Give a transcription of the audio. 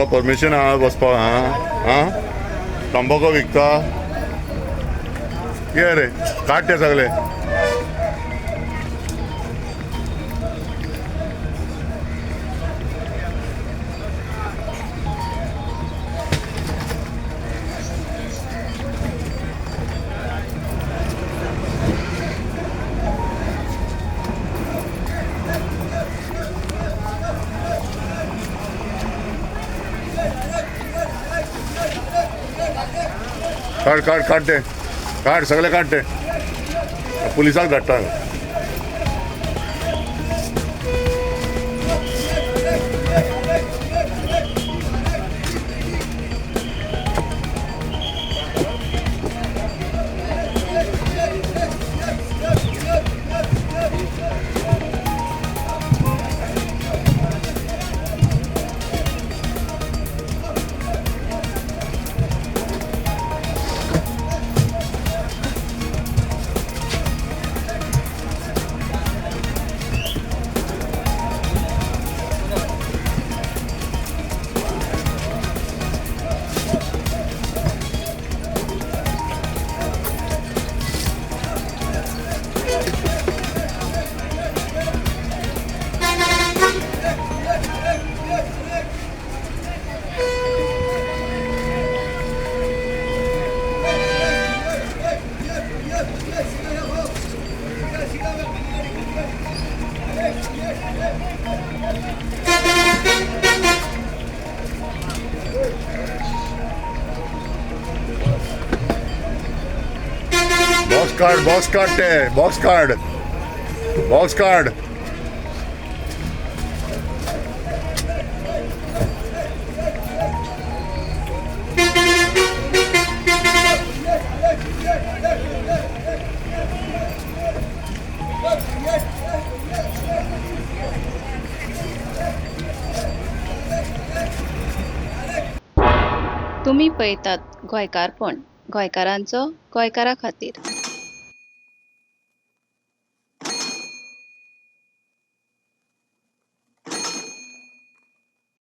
तुका permission आहा बसपा? हां तंबाखू विकता ये रे, काट ते सगळे. काढ काढ काढ ते, काढ सगळे काढ ते, पुलिसाक धाडटा. बॉक्स काढ ते, बॉक्स काढ, बॉक्स काढ. तुम्ही पळयतात गोंयकारपण, गोंयकारांचो गोंयकारा खातीर.